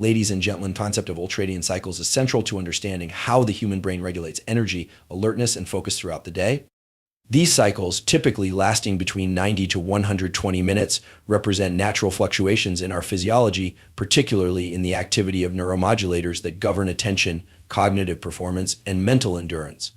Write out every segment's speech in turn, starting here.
Ladies and gentlemen, the concept of ultradian cycles is central to understanding how the human brain regulates energy, alertness, and focus throughout the day. These cycles, typically lasting between 90 to 120 minutes, represent natural fluctuations in our physiology, particularly in the activity of neuromodulators that govern attention, cognitive performance, and mental endurance.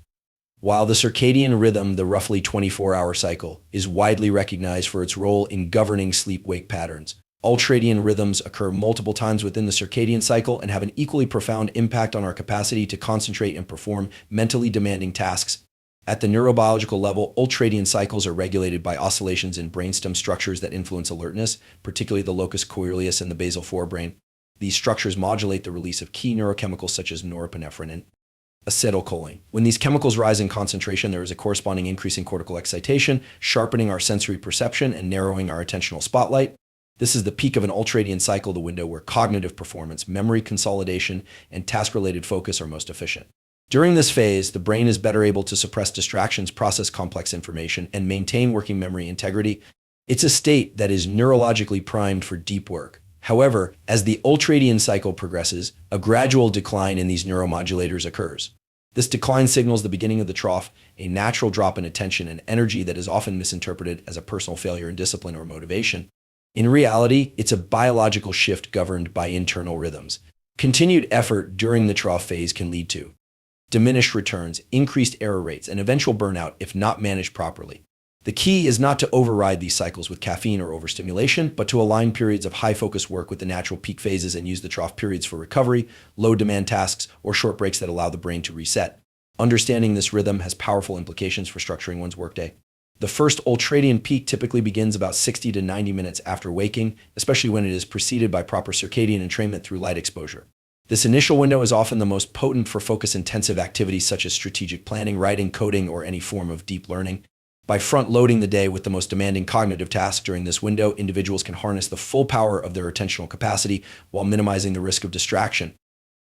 While the circadian rhythm, the roughly 24-hour cycle, is widely recognized for its role in governing sleep-wake patterns, ultradian rhythms occur multiple times within the circadian cycle and have an equally profound impact on our capacity to concentrate and perform mentally demanding tasks. At the neurobiological level, ultradian cycles are regulated by oscillations in brainstem structures that influence alertness, particularly the locus coeruleus and the basal forebrain. These structures modulate the release of key neurochemicals such as norepinephrine and acetylcholine. When these chemicals rise in concentration, there is a corresponding increase in cortical excitation, sharpening our sensory perception and narrowing our attentional spotlight. This is the peak of an ultradian cycle, the window where cognitive performance, memory consolidation, and task-related focus are most efficient. During this phase, the brain is better able to suppress distractions, process complex information, and maintain working memory integrity. It's a state that is neurologically primed for deep work. However, as the ultradian cycle progresses, a gradual decline in these neuromodulators occurs. This decline signals the beginning of the trough, a natural drop in attention and energy that is often misinterpreted as a personal failure in discipline or motivation. In reality, it's a biological shift governed by internal rhythms. Continued effort during the trough phase can lead to diminished returns, increased error rates, and eventual burnout if not managed properly. The key is not to override these cycles with caffeine or overstimulation, but to align periods of high-focus work with the natural peak phases and use the trough periods for recovery, low-demand tasks, or short breaks that allow the brain to reset. Understanding this rhythm has powerful implications for structuring one's workday. The first ultradian peak typically begins about 60 to 90 minutes after waking, especially when it is preceded by proper circadian entrainment through light exposure. This initial window is often the most potent for focus-intensive activities such as strategic planning, writing, coding, or any form of deep learning. By front-loading the day with the most demanding cognitive tasks during this window, individuals can harness the full power of their attentional capacity while minimizing the risk of distraction.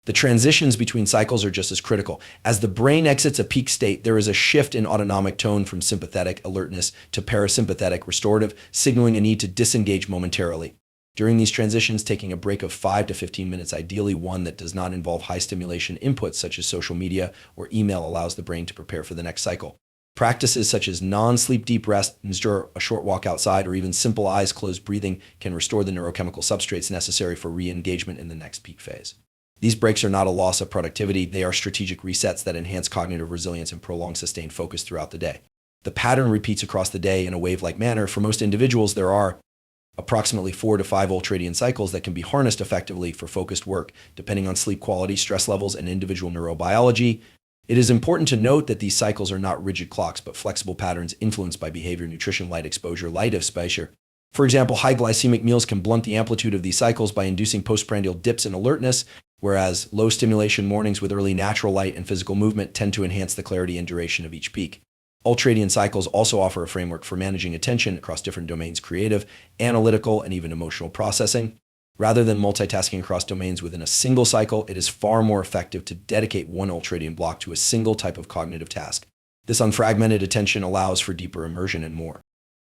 The transitions between cycles are just as critical. As the brain exits a peak state, there is a shift in autonomic tone from sympathetic alertness to parasympathetic restorative, signaling a need to disengage momentarily. During these transitions, taking a break of 5 to 15 minutes, ideally one that does not involve high stimulation inputs such as social media or email, allows the brain to prepare for the next cycle. Practices such as non-sleep deep rest, a short walk outside, or even simple eyes closed breathing can restore the neurochemical substrates necessary for re-engagement in the next peak phase. These breaks are not a loss of productivity, they are strategic resets that enhance cognitive resilience and prolong sustained focus throughout the day. The pattern repeats across the day in a wave-like manner. For most individuals, there are approximately 4 to 5 ultradian cycles that can be harnessed effectively for focused work, depending on sleep quality, stress levels, and individual neurobiology. It is important to note that these cycles are not rigid clocks, but flexible patterns influenced by behavior, nutrition, light exposure, light exposure. For example, high glycemic meals can blunt the amplitude of these cycles by inducing postprandial dips in alertness, whereas low stimulation mornings with early natural light and physical movement tend to enhance the clarity and duration of each peak. Ultradian cycles also offer a framework for managing attention across different domains: creative, analytical, and even emotional processing. Rather than multitasking across domains within a single cycle, it is far more effective to dedicate one ultradian block to a single type of cognitive task. This unfragmented attention allows for deeper immersion and more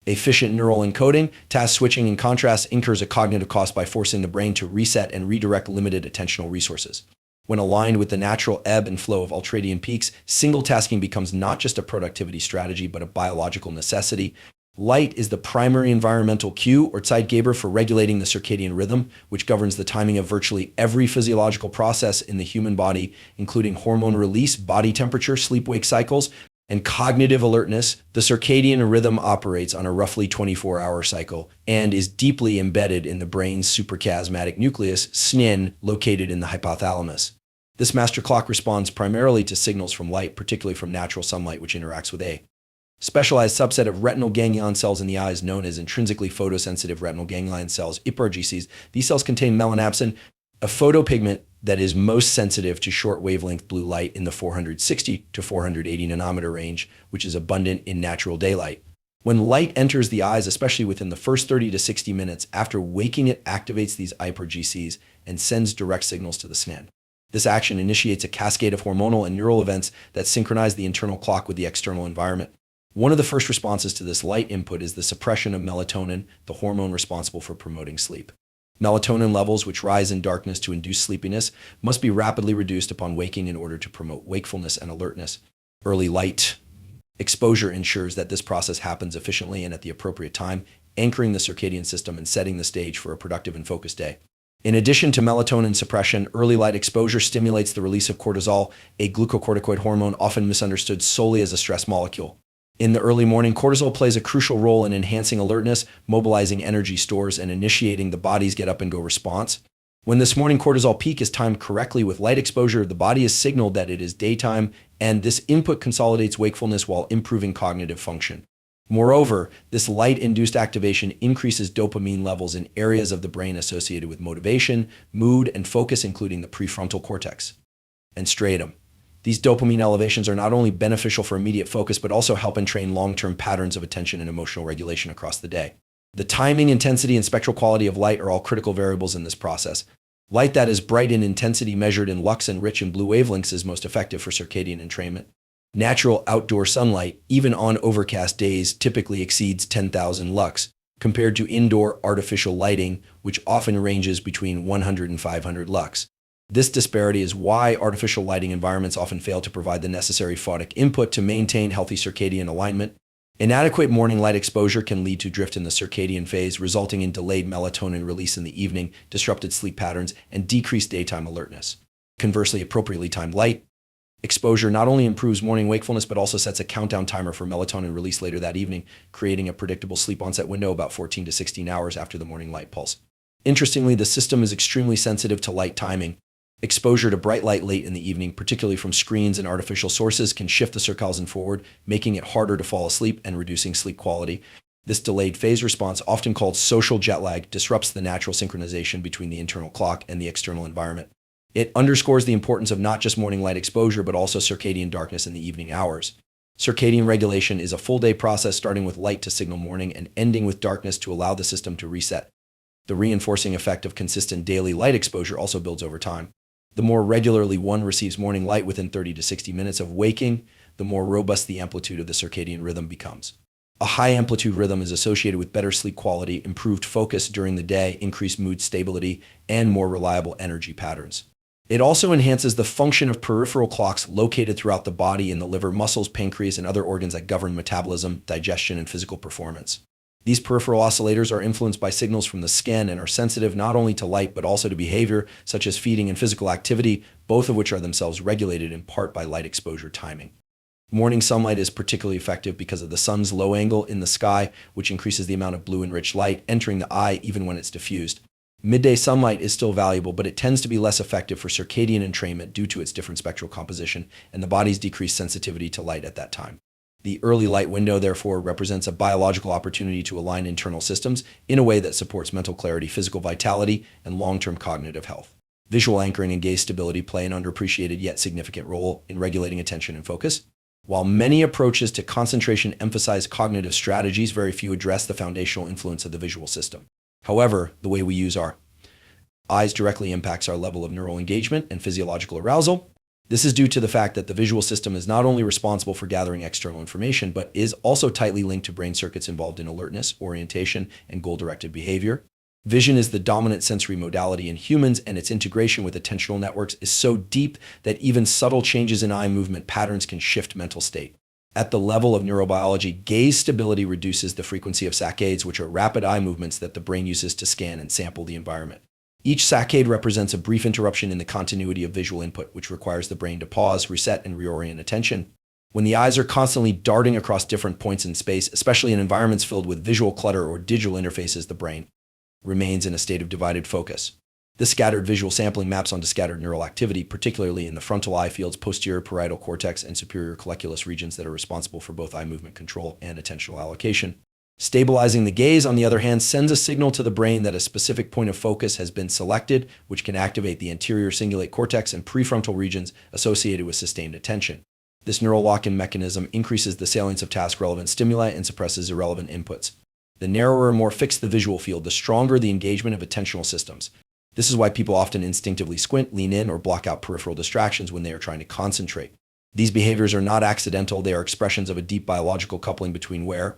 efficient neural encoding. Task switching, in contrast, incurs a cognitive cost by forcing the brain to reset and redirect limited attentional resources. When aligned with the natural ebb and flow of ultradian peaks, single tasking becomes not just a productivity strategy, but a biological necessity. Light is the primary environmental cue, or Zeitgeber, for regulating the circadian rhythm, which governs the timing of virtually every physiological process in the human body, including hormone release, body temperature, sleep-wake cycles, and cognitive alertness. The circadian rhythm operates on a roughly 24-hour cycle and is deeply embedded in the brain's suprachiasmatic nucleus, SNN, located in the hypothalamus. This master clock responds primarily to signals from light, particularly from natural sunlight, which interacts with a specialized subset of retinal ganglion cells in the eyes known as intrinsically photosensitive retinal ganglion cells, IPRGCs. These cells contain melanopsin, a photopigment that is most sensitive to short wavelength blue light in the 460 to 480 nanometer range, which is abundant in natural daylight. When light enters the eyes, especially within the first 30 to 60 minutes after waking, it activates these IPRGCs and sends direct signals to the SNN. This action initiates a cascade of hormonal and neural events that synchronize the internal clock with the external environment. One of the first responses to this light input is the suppression of melatonin, the hormone responsible for promoting sleep. Melatonin levels, which rise in darkness to induce sleepiness, must be rapidly reduced upon waking in order to promote wakefulness and alertness. Early light exposure ensures that this process happens efficiently and at the appropriate time, anchoring the circadian system and setting the stage for a productive and focused day. In addition to melatonin suppression, early light exposure stimulates the release of cortisol, a glucocorticoid hormone often misunderstood solely as a stress molecule. In the early morning, cortisol plays a crucial role in enhancing alertness, mobilizing energy stores, and initiating the body's get-up-and-go response. When this morning cortisol peak is timed correctly with light exposure, the body is signaled that it is daytime, and this input consolidates wakefulness while improving cognitive function. Moreover, this light-induced activation increases dopamine levels in areas of the brain associated with motivation, mood, and focus, including the prefrontal cortex and striatum. These dopamine elevations are not only beneficial for immediate focus, but also help entrain long-term patterns of attention and emotional regulation across the day. The timing, intensity, and spectral quality of light are all critical variables in this process. Light that is bright in intensity measured in lux and rich in blue wavelengths is most effective for circadian entrainment. Natural outdoor sunlight, even on overcast days, typically exceeds 10,000 lux, compared to indoor artificial lighting, which often ranges between 100 and 500 lux. This disparity is why artificial lighting environments often fail to provide the necessary photic input to maintain healthy circadian alignment. Inadequate morning light exposure can lead to drift in the circadian phase, resulting in delayed melatonin release in the evening, disrupted sleep patterns, and decreased daytime alertness. Conversely, appropriately timed light exposure not only improves morning wakefulness, but also sets a countdown timer for melatonin release later that evening, creating a predictable sleep onset window about 14 to 16 hours after the morning light pulse. Interestingly, the system is extremely sensitive to light timing. Exposure to bright light late in the evening, particularly from screens and artificial sources, can shift the circadian forward, making it harder to fall asleep and reducing sleep quality. This delayed phase response, often called social jet lag, disrupts the natural synchronization between the internal clock and the external environment. It underscores the importance of not just morning light exposure, but also circadian darkness in the evening hours. Circadian regulation is a full-day process, starting with light to signal morning and ending with darkness to allow the system to reset. The reinforcing effect of consistent daily light exposure also builds over time. The more regularly one receives morning light within 30 to 60 minutes of waking, the more robust the amplitude of the circadian rhythm becomes. A high-amplitude rhythm is associated with better sleep quality, improved focus during the day, increased mood stability, and more reliable energy patterns. It also enhances the function of peripheral clocks located throughout the body in the liver, muscles, pancreas, and other organs that govern metabolism, digestion, and physical performance. These peripheral oscillators are influenced by signals from the skin and are sensitive not only to light but also to behavior, such as feeding and physical activity, both of which are themselves regulated in part by light exposure timing. Morning sunlight is particularly effective because of the sun's low angle in the sky, which increases the amount of blue-enriched light entering the eye even when it's diffused. Midday sunlight is still valuable, but it tends to be less effective for circadian entrainment due to its different spectral composition and the body's decreased sensitivity to light at that time. The early light window, therefore, represents a biological opportunity to align internal systems in a way that supports mental clarity, physical vitality, and long-term cognitive health. Visual anchoring and gaze stability play an underappreciated yet significant role in regulating attention and focus. While many approaches to concentration emphasize cognitive strategies, very few address the foundational influence of the visual system. However, the way we use our eyes directly impacts our level of neural engagement and physiological arousal. This is due to the fact that the visual system is not only responsible for gathering external information, but is also tightly linked to brain circuits involved in alertness, orientation, and goal-directed behavior. Vision is the dominant sensory modality in humans, and its integration with attentional networks is so deep that even subtle changes in eye movement patterns can shift mental state. At the level of neurobiology, gaze stability reduces the frequency of saccades, which are rapid eye movements that the brain uses to scan and sample the environment. Each saccade represents a brief interruption in the continuity of visual input, which requires the brain to pause, reset, and reorient attention. When the eyes are constantly darting across different points in space, especially in environments filled with visual clutter or digital interfaces, the brain remains in a state of divided focus. This scattered visual sampling maps onto scattered neural activity, particularly in the frontal eye fields, posterior parietal cortex, and superior colliculus regions that are responsible for both eye movement control and attentional allocation. Stabilizing the gaze, on the other hand, sends a signal to the brain that a specific point of focus has been selected, which can activate the anterior cingulate cortex and prefrontal regions associated with sustained attention. This neural lock-in mechanism increases the salience of task-relevant stimuli and suppresses irrelevant inputs. The narrower and more fixed the visual field, the stronger the engagement of attentional systems. This is why people often instinctively squint, lean in, or block out peripheral distractions when they are trying to concentrate. These behaviors are not accidental. They are expressions of a deep biological coupling between where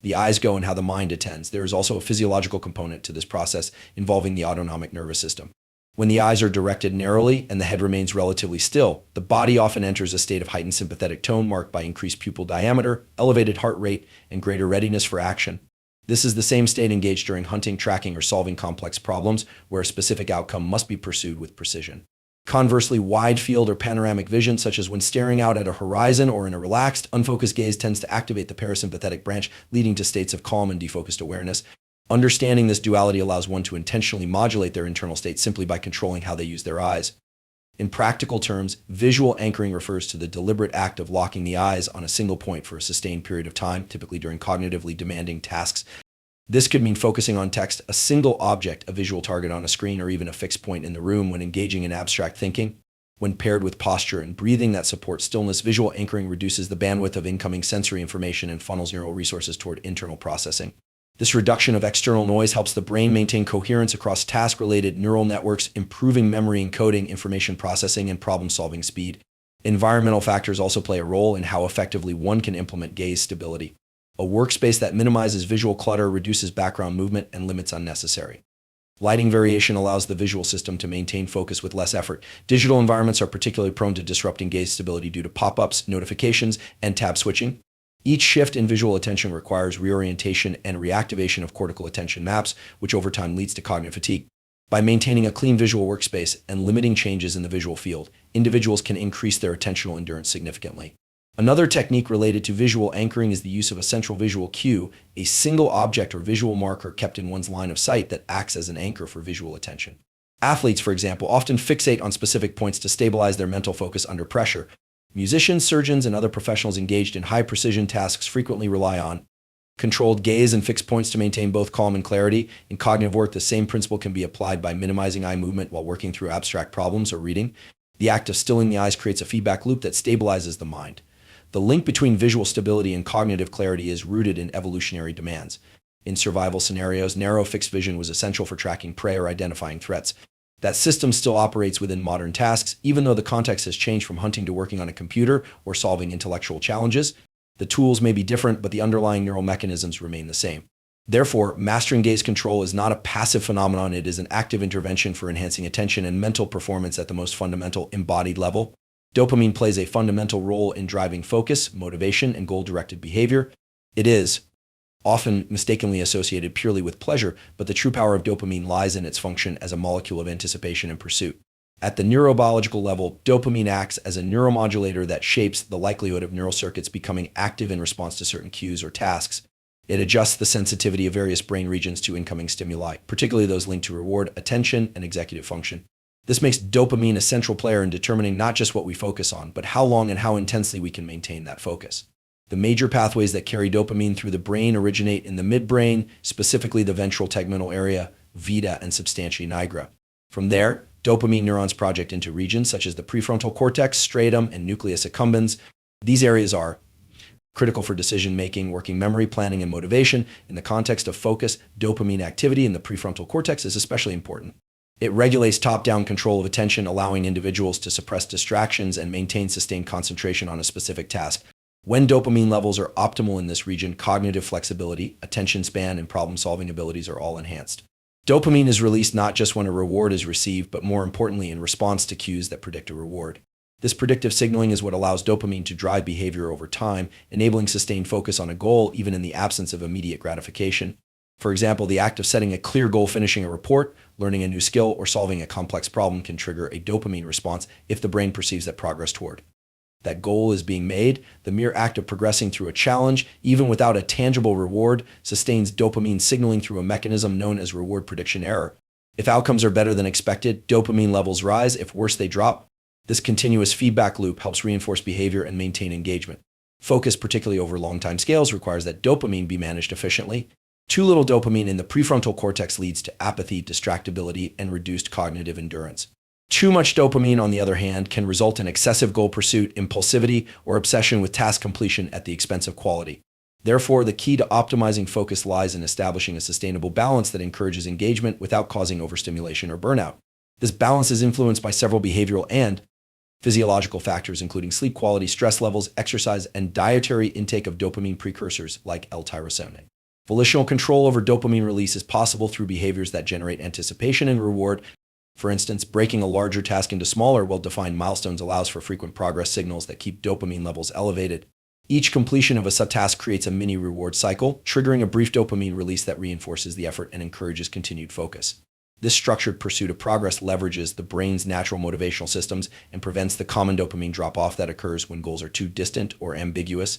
the eyes go and how the mind attends. There is also a physiological component to this process involving the autonomic nervous system. When the eyes are directed narrowly and the head remains relatively still, the body often enters a state of heightened sympathetic tone marked by increased pupil diameter, elevated heart rate, and greater readiness for action. This is the same state engaged during hunting, tracking, or solving complex problems where a specific outcome must be pursued with precision. Conversely, wide field or panoramic vision, such as when staring out at a horizon or in a relaxed, unfocused gaze, tends to activate the parasympathetic branch, leading to states of calm and defocused awareness. Understanding this duality allows one to intentionally modulate their internal state simply by controlling how they use their eyes. In practical terms, visual anchoring refers to the deliberate act of locking the eyes on a single point for a sustained period of time, typically during cognitively demanding tasks. This could mean focusing on text, a single object, a visual target on a screen, or even a fixed point in the room when engaging in abstract thinking. When paired with posture and breathing that support stillness, visual anchoring reduces the bandwidth of incoming sensory information and funnels neural resources toward internal processing. This reduction of external noise helps the brain maintain coherence across task-related neural networks, improving memory encoding, information processing, and problem-solving speed. Environmental factors also play a role in how effectively one can implement gaze stability. A workspace that minimizes visual clutter reduces background movement and limits unnecessary. Lighting variation allows the visual system to maintain focus with less effort. Digital environments are particularly prone to disrupting gaze stability due to pop-ups, notifications, and tab switching. Each shift in visual attention requires reorientation and reactivation of cortical attention maps, which over time leads to cognitive fatigue. By maintaining a clean visual workspace and limiting changes in the visual field, individuals can increase their attentional endurance significantly. Another technique related to visual anchoring is the use of a central visual cue, a single object or visual marker kept in one's line of sight that acts as an anchor for visual attention. Athletes, for example, often fixate on specific points to stabilize their mental focus under pressure. Musicians, surgeons, and other professionals engaged in high-precision tasks frequently rely on controlled gaze and fixed points to maintain both calm and clarity. In cognitive work, the same principle can be applied by minimizing eye movement while working through abstract problems or reading. The act of stilling the eyes creates a feedback loop that stabilizes the mind. The link between visual stability and cognitive clarity is rooted in evolutionary demands. In survival scenarios, narrow fixed vision was essential for tracking prey or identifying threats. That system still operates within modern tasks, even though the context has changed from hunting to working on a computer or solving intellectual challenges. The tools may be different, but the underlying neural mechanisms remain the same. Therefore, mastering gaze control is not a passive phenomenon. It is an active intervention for enhancing attention and mental performance at the most fundamental embodied level. Dopamine plays a fundamental role in driving focus, motivation, and goal-directed behavior. It is often mistakenly associated purely with pleasure, but the true power of dopamine lies in its function as a molecule of anticipation and pursuit. At the neurobiological level, dopamine acts as a neuromodulator that shapes the likelihood of neural circuits becoming active in response to certain cues or tasks. It adjusts the sensitivity of various brain regions to incoming stimuli, particularly those linked to reward, attention, and executive function. This makes dopamine a central player in determining not just what we focus on, but how long and how intensely we can maintain that focus. The major pathways that carry dopamine through the brain originate in the midbrain, specifically the ventral tegmental area, vita, and substantia nigra. From there, dopamine neurons project into regions such as the prefrontal cortex, striatum, and nucleus accumbens. These areas are critical for decision-making, working memory, planning, and motivation. In the context of focus, dopamine activity in the prefrontal cortex is especially important. It regulates top-down control of attention, allowing individuals to suppress distractions and maintain sustained concentration on a specific task. When dopamine levels are optimal in this region, cognitive flexibility, attention span, and problem-solving abilities are all enhanced. Dopamine is released not just when a reward is received, but more importantly in response to cues that predict a reward. This predictive signaling is what allows dopamine to drive behavior over time, enabling sustained focus on a goal even in the absence of immediate gratification. For example, the act of setting a clear goal, finishing a report, learning a new skill, or solving a complex problem can trigger a dopamine response if the brain perceives that progress toward that goal is being made. The mere act of progressing through a challenge, even without a tangible reward, sustains dopamine signaling through a mechanism known as reward prediction error. If outcomes are better than expected, dopamine levels rise. If worse, they drop. This continuous feedback loop helps reinforce behavior and maintain engagement. Focus, particularly over long time scales, requires that dopamine be managed efficiently. Too little dopamine in the prefrontal cortex leads to apathy, distractibility, and reduced cognitive endurance. Too much dopamine, on the other hand, can result in excessive goal pursuit, impulsivity, or obsession with task completion at the expense of quality. Therefore, the key to optimizing focus lies in establishing a sustainable balance that encourages engagement without causing overstimulation or burnout. This balance is influenced by several behavioral and physiological factors, including sleep quality, stress levels, exercise, and dietary intake of dopamine precursors like L-tyrosine. Volitional control over dopamine release is possible through behaviors that generate anticipation and reward. For instance, breaking a larger task into smaller, well-defined milestones allows for frequent progress signals that keep dopamine levels elevated. Each completion of a subtask creates a mini reward cycle, triggering a brief dopamine release that reinforces the effort and encourages continued focus. This structured pursuit of progress leverages the brain's natural motivational systems and prevents the common dopamine drop-off that occurs when goals are too distant or ambiguous.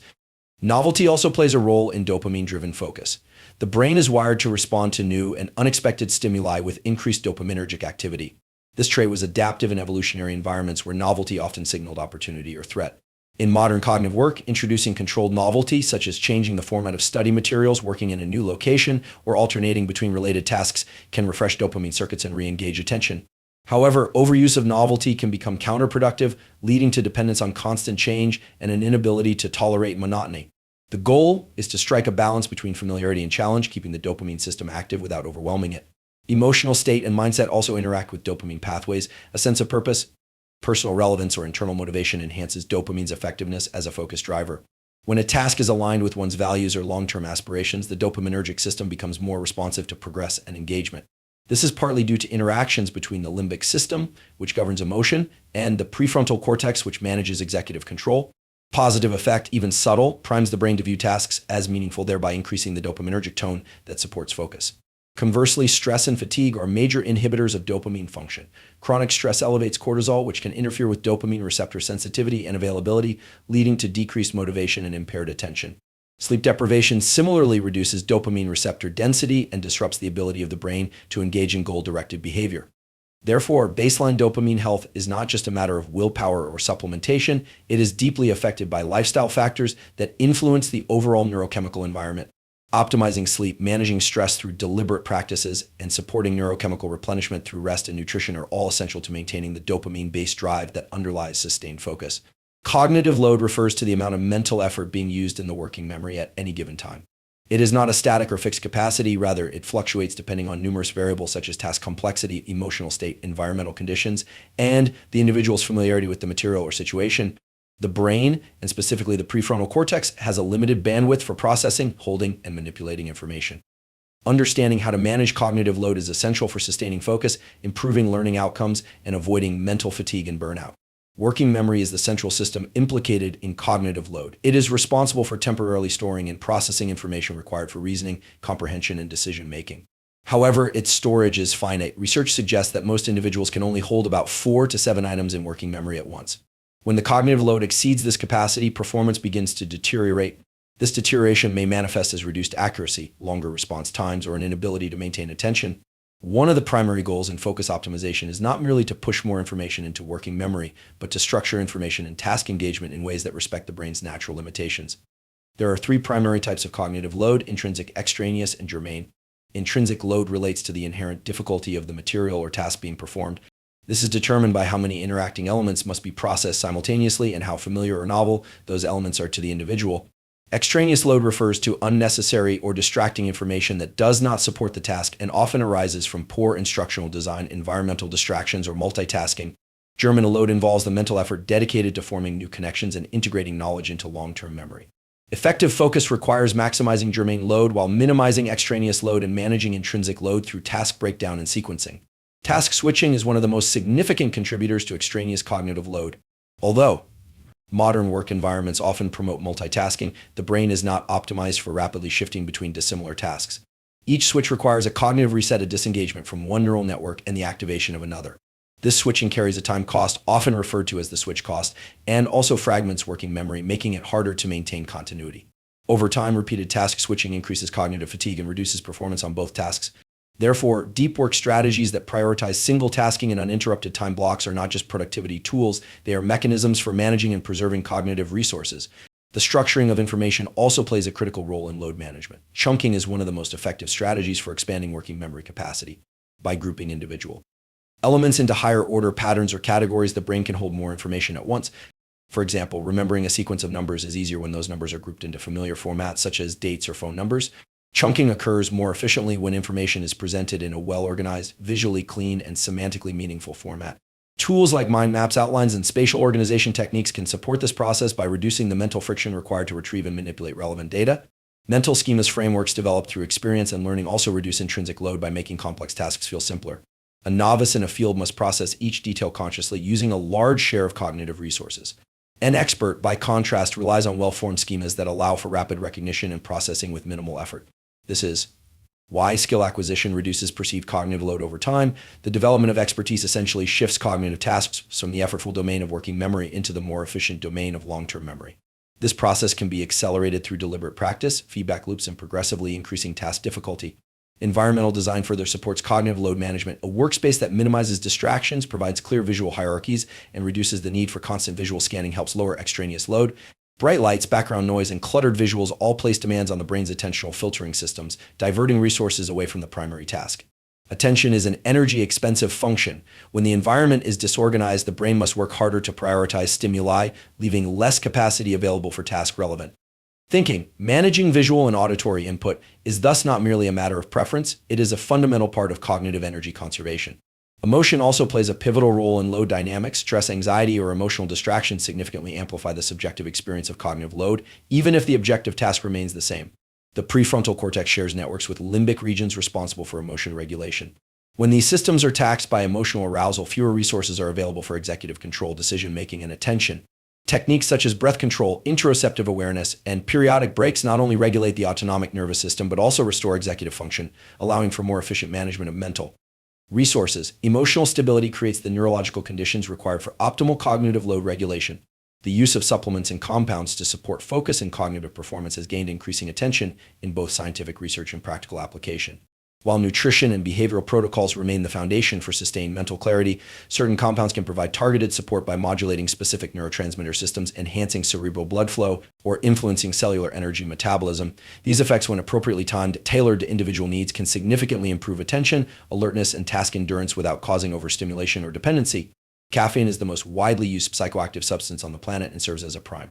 Novelty also plays a role in dopamine-driven focus. The brain is wired to respond to new and unexpected stimuli with increased dopaminergic activity. This trait was adaptive in evolutionary environments where novelty often signaled opportunity or threat. In modern cognitive work, introducing controlled novelty, such as changing the format of study materials, working in a new location, or alternating between related tasks, can refresh dopamine circuits and re-engage attention. However, overuse of novelty can become counterproductive, leading to dependence on constant change and an inability to tolerate monotony. The goal is to strike a balance between familiarity and challenge, keeping the dopamine system active without overwhelming it. Emotional state and mindset also interact with dopamine pathways. A sense of purpose, personal relevance, or internal motivation enhances dopamine's effectiveness as a focus driver. When a task is aligned with one's values or long-term aspirations, the dopaminergic system becomes more responsive to progress and engagement. This is partly due to interactions between the limbic system, which governs emotion, and the prefrontal cortex, which manages executive control. Positive effect, even subtle, primes the brain to view tasks as meaningful, thereby increasing the dopaminergic tone that supports focus. Conversely, stress and fatigue are major inhibitors of dopamine function. Chronic stress elevates cortisol, which can interfere with dopamine receptor sensitivity and availability, leading to decreased motivation and impaired attention. Sleep deprivation similarly reduces dopamine receptor density and disrupts the ability of the brain to engage in goal-directed behavior. Therefore, baseline dopamine health is not just a matter of willpower or supplementation, it is deeply affected by lifestyle factors that influence the overall neurochemical environment. Optimizing sleep, managing stress through deliberate practices, and supporting neurochemical replenishment through rest and nutrition are all essential to maintaining the dopamine-based drive that underlies sustained focus. Cognitive load refers to the amount of mental effort being used in the working memory at any given time. It is not a static or fixed capacity, rather it fluctuates depending on numerous variables such as task complexity, emotional state, environmental conditions, and the individual's familiarity with the material or situation. The brain, and specifically the prefrontal cortex, has a limited bandwidth for processing, holding, and manipulating information. Understanding how to manage cognitive load is essential for sustaining focus, improving learning outcomes, and avoiding mental fatigue and burnout. Working memory is the central system implicated in cognitive load. It is responsible for temporarily storing and processing information required for reasoning, comprehension, and decision-making. However, its storage is finite. Research suggests that most individuals can only hold about 4 to 7 items in working memory at once. When the cognitive load exceeds this capacity, performance begins to deteriorate. This deterioration may manifest as reduced accuracy, longer response times, or an inability to maintain attention. One of the primary goals in focus optimization is not merely to push more information into working memory, but to structure information and task engagement in ways that respect the brain's natural limitations. There are 3 primary types of cognitive load: intrinsic, extraneous, and germane. Intrinsic load relates to the inherent difficulty of the material or task being performed. This is determined by how many interacting elements must be processed simultaneously and how familiar or novel those elements are to the individual. Extraneous load refers to unnecessary or distracting information that does not support the task and often arises from poor instructional design, environmental distractions, or multitasking. Germane load involves the mental effort dedicated to forming new connections and integrating knowledge into long-term memory. Effective focus requires maximizing germane load while minimizing extraneous load and managing intrinsic load through task breakdown and sequencing. Task switching is one of the most significant contributors to extraneous cognitive load. Although modern work environments often promote multitasking, the brain is not optimized for rapidly shifting between dissimilar tasks. Each switch requires a cognitive reset of disengagement from one neural network and the activation of another. This switching carries a time cost, often referred to as the switch cost, and also fragments working memory, making it harder to maintain continuity. Over time, repeated task switching increases cognitive fatigue and reduces performance on both tasks. Therefore, deep work strategies that prioritize single tasking and uninterrupted time blocks are not just productivity tools, they are mechanisms for managing and preserving cognitive resources. The structuring of information also plays a critical role in load management. Chunking is one of the most effective strategies for expanding working memory capacity. By grouping individual elements into higher order patterns or categories, the brain can hold more information at once. For example, remembering a sequence of numbers is easier when those numbers are grouped into familiar formats such as dates or phone numbers. Chunking occurs more efficiently when information is presented in a well-organized, visually clean, and semantically meaningful format. Tools like mind maps, outlines, and spatial organization techniques can support this process by reducing the mental friction required to retrieve and manipulate relevant data. Mental schemas frameworks developed through experience and learning also reduce intrinsic load by making complex tasks feel simpler. A novice in a field must process each detail consciously using a large share of cognitive resources. An expert, by contrast, relies on well-formed schemas that allow for rapid recognition and processing with minimal effort. This is why skill acquisition reduces perceived cognitive load over time. The development of expertise essentially shifts cognitive tasks from the effortful domain of working memory into the more efficient domain of long-term memory. This process can be accelerated through deliberate practice, feedback loops, and progressively increasing task difficulty. Environmental design further supports cognitive load management. A workspace that minimizes distractions, provides clear visual hierarchies, and reduces the need for constant visual scanning helps lower extraneous load. Bright lights, background noise, and cluttered visuals all place demands on the brain's attentional filtering systems, diverting resources away from the primary task. Attention is an energy-expensive function. When the environment is disorganized, the brain must work harder to prioritize stimuli, leaving less capacity available for task-relevant thinking. Managing visual and auditory input is thus not merely a matter of preference, it is a fundamental part of cognitive energy conservation. Emotion also plays a pivotal role in load dynamics. Stress, anxiety, or emotional distraction significantly amplify the subjective experience of cognitive load, even if the objective task remains the same. The prefrontal cortex shares networks with limbic regions responsible for emotion regulation. When these systems are taxed by emotional arousal, fewer resources are available for executive control, decision-making, and attention. Techniques such as breath control, interoceptive awareness, and periodic breaks not only regulate the autonomic nervous system but also restore executive function, allowing for more efficient management of mental resources. Emotional stability creates the neurological conditions required for optimal cognitive load regulation. The use of supplements and compounds to support focus and cognitive performance has gained increasing attention in both scientific research and practical application. While nutrition and behavioral protocols remain the foundation for sustained mental clarity, certain compounds can provide targeted support by modulating specific neurotransmitter systems, enhancing cerebral blood flow, or influencing cellular energy metabolism. These effects, when appropriately timed, tailored to individual needs, can significantly improve attention, alertness, and task endurance without causing overstimulation or dependency. Caffeine is the most widely used psychoactive substance on the planet and serves as a prime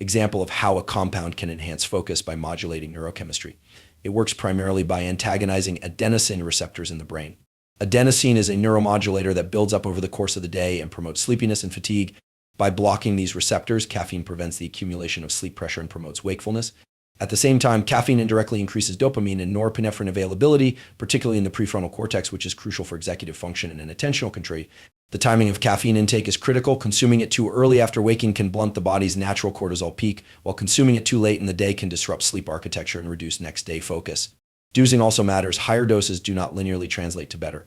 example of how a compound can enhance focus by modulating neurochemistry. It works primarily by antagonizing adenosine receptors in the brain. Adenosine is a neuromodulator that builds up over the course of the day and promotes sleepiness and fatigue. By blocking these receptors, caffeine prevents the accumulation of sleep pressure and promotes wakefulness. At the same time, caffeine indirectly increases dopamine and norepinephrine availability, particularly in the prefrontal cortex, which is crucial for executive function and attentional control. The timing of caffeine intake is critical. Consuming it too early after waking can blunt the body's natural cortisol peak, while consuming it too late in the day can disrupt sleep architecture and reduce next-day focus. Dosing also matters. Higher doses do not linearly translate to better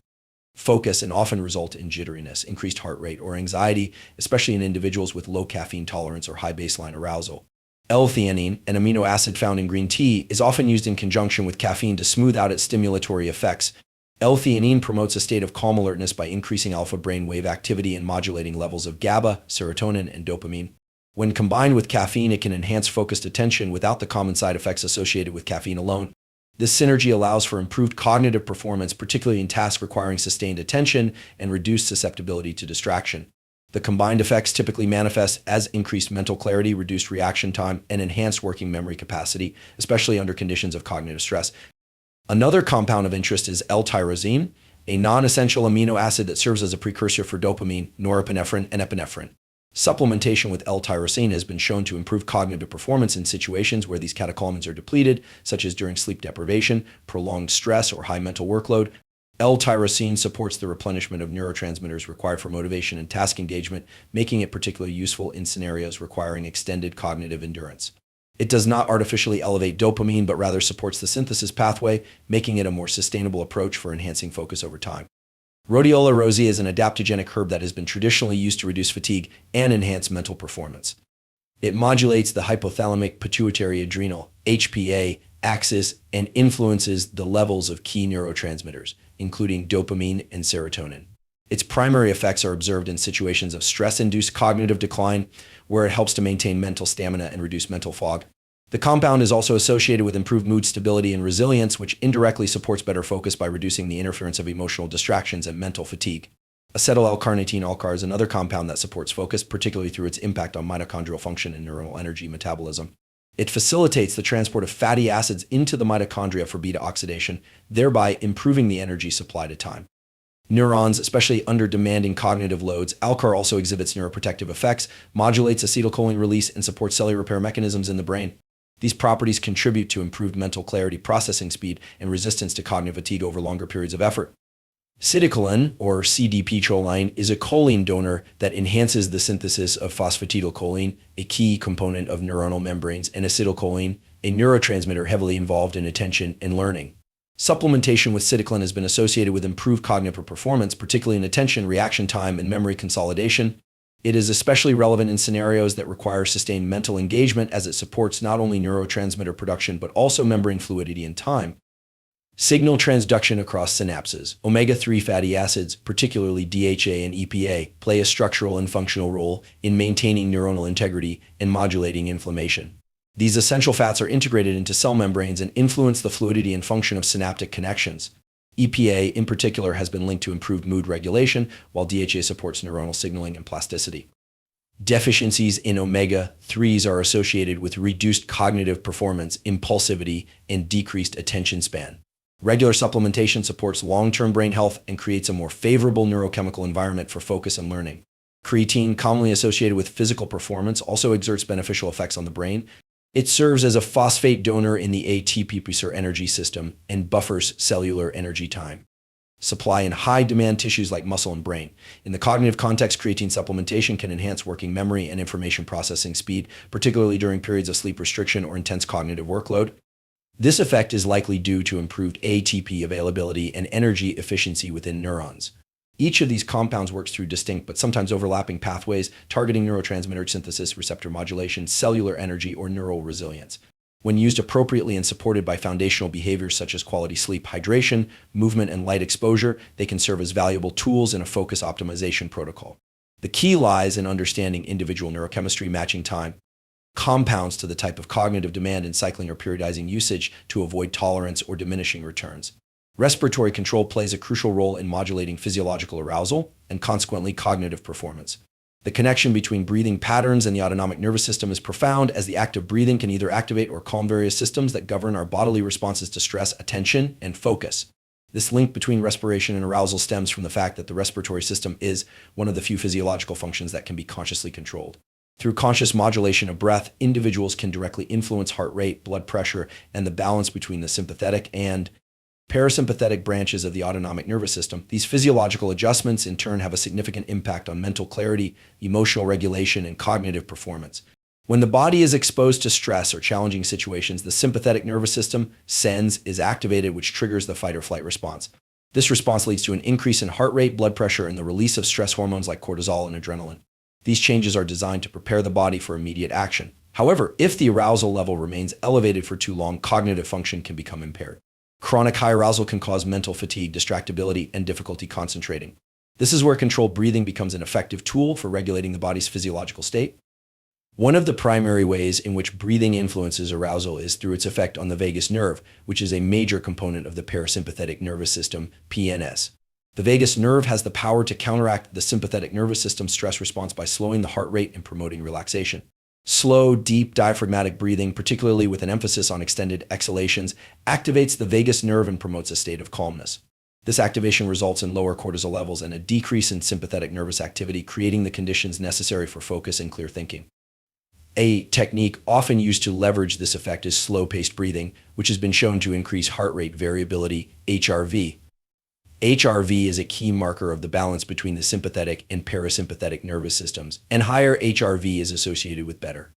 focus and often result in jitteriness, increased heart rate, or anxiety, especially in individuals with low caffeine tolerance or high baseline arousal. L-theanine, an amino acid found in green tea, is often used in conjunction with caffeine to smooth out its stimulatory effects. L-theanine promotes a state of calm alertness by increasing alpha brainwave activity and modulating levels of GABA, serotonin, and dopamine. When combined with caffeine, it can enhance focused attention without the common side effects associated with caffeine alone. This synergy allows for improved cognitive performance, particularly in tasks requiring sustained attention and reduced susceptibility to distraction. The combined effects typically manifest as increased mental clarity, reduced reaction time, and enhanced working memory capacity, especially under conditions of cognitive stress. Another compound of interest is L-tyrosine, a non-essential amino acid that serves as a precursor for dopamine, norepinephrine, and epinephrine. Supplementation with L-tyrosine has been shown to improve cognitive performance in situations where these catecholamines are depleted, such as during sleep deprivation, prolonged stress, or high mental workload. L-tyrosine supports the replenishment of neurotransmitters required for motivation and task engagement, making it particularly useful in scenarios requiring extended cognitive endurance. It does not artificially elevate dopamine, but rather supports the synthesis pathway, making it a more sustainable approach for enhancing focus over time. Rhodiola rosea is an adaptogenic herb that has been traditionally used to reduce fatigue and enhance mental performance. It modulates the hypothalamic pituitary adrenal (HPA) axis and influences the levels of key neurotransmitters, including dopamine and serotonin. Its primary effects are observed in situations of stress-induced cognitive decline, where it helps to maintain mental stamina and reduce mental fog. The compound is also associated with improved mood stability and resilience, which indirectly supports better focus by reducing the interference of emotional distractions and mental fatigue. Acetyl-L-carnitine alcar is another compound that supports focus, particularly through its impact on mitochondrial function and neuronal energy metabolism. It facilitates the transport of fatty acids into the mitochondria for beta oxidation, thereby improving the energy supply to time. Neurons, especially under demanding cognitive loads, alcar also exhibits neuroprotective effects, modulates acetylcholine release, and supports cellular repair mechanisms in the brain. These properties contribute to improved mental clarity, processing speed, and resistance to cognitive fatigue over longer periods of effort. Acetylcholine, or CDP-choline, is a choline donor that enhances the synthesis of phosphatidylcholine, a key component of neuronal membranes, and acetylcholine, a neurotransmitter heavily involved in attention and learning. Supplementation with acetylcholine has been associated with improved cognitive performance, particularly in attention, reaction time, and memory consolidation. It is especially relevant in scenarios that require sustained mental engagement, as it supports not only neurotransmitter production but also membrane fluidity and time. Signal transduction across synapses. Omega-3 fatty acids, particularly DHA and EPA, play a structural and functional role in maintaining neuronal integrity and modulating inflammation. These essential fats are integrated into cell membranes and influence the fluidity and function of synaptic connections. EPA, in particular, has been linked to improved mood regulation, while DHA supports neuronal signaling and plasticity. Deficiencies in omega-3s are associated with reduced cognitive performance, impulsivity, and decreased attention span. Regular supplementation supports long-term brain health and creates a more favorable neurochemical environment for focus and learning. Creatine, commonly associated with physical performance, also exerts beneficial effects on the brain. It serves as a phosphate donor in the ATP producer energy system and buffers cellular energy time. Supply in high-demand tissues like muscle and brain. In the cognitive context, creatine supplementation can enhance working memory and information processing speed, particularly during periods of sleep restriction or intense cognitive workload. This effect is likely due to improved ATP availability and energy efficiency within neurons. Each of these compounds works through distinct but sometimes overlapping pathways, targeting neurotransmitter synthesis, receptor modulation, cellular energy, or neural resilience. When used appropriately and supported by foundational behaviors such as quality sleep, hydration, movement, and light exposure, they can serve as valuable tools in a focus optimization protocol. The key lies in understanding individual neurochemistry, matching time compounds to the type of cognitive demand, and cycling or periodizing usage to avoid tolerance or diminishing returns. Respiratory control plays a crucial role in modulating physiological arousal and consequently cognitive performance. The connection between breathing patterns and the autonomic nervous system is profound, as the act of breathing can either activate or calm various systems that govern our bodily responses to stress, attention, and focus. This link between respiration and arousal stems from the fact that the respiratory system is one of the few physiological functions that can be consciously controlled. Through conscious modulation of breath, individuals can directly influence heart rate, blood pressure, and the balance between the sympathetic and parasympathetic branches of the autonomic nervous system. These physiological adjustments, in turn, have a significant impact on mental clarity, emotional regulation, and cognitive performance. When the body is exposed to stress or challenging situations, the sympathetic nervous system, SENS, is activated, which triggers the fight or flight response. This response leads to an increase in heart rate, blood pressure, and the release of stress hormones like cortisol and adrenaline. These changes are designed to prepare the body for immediate action. However, if the arousal level remains elevated for too long, cognitive function can become impaired. Chronic high arousal can cause mental fatigue, distractibility, and difficulty concentrating. This is where controlled breathing becomes an effective tool for regulating the body's physiological state. One of the primary ways in which breathing influences arousal is through its effect on the vagus nerve, which is a major component of the parasympathetic nervous system, PNS. The vagus nerve has the power to counteract the sympathetic nervous system's stress response by slowing the heart rate and promoting relaxation. Slow, deep diaphragmatic breathing, particularly with an emphasis on extended exhalations, activates the vagus nerve and promotes a state of calmness. This activation results in lower cortisol levels and a decrease in sympathetic nervous activity, creating the conditions necessary for focus and clear thinking. A technique often used to leverage this effect is slow-paced breathing, which has been shown to increase heart rate variability, HRV. HRV is a key marker of the balance between the sympathetic and parasympathetic nervous systems, and higher HRV is associated with better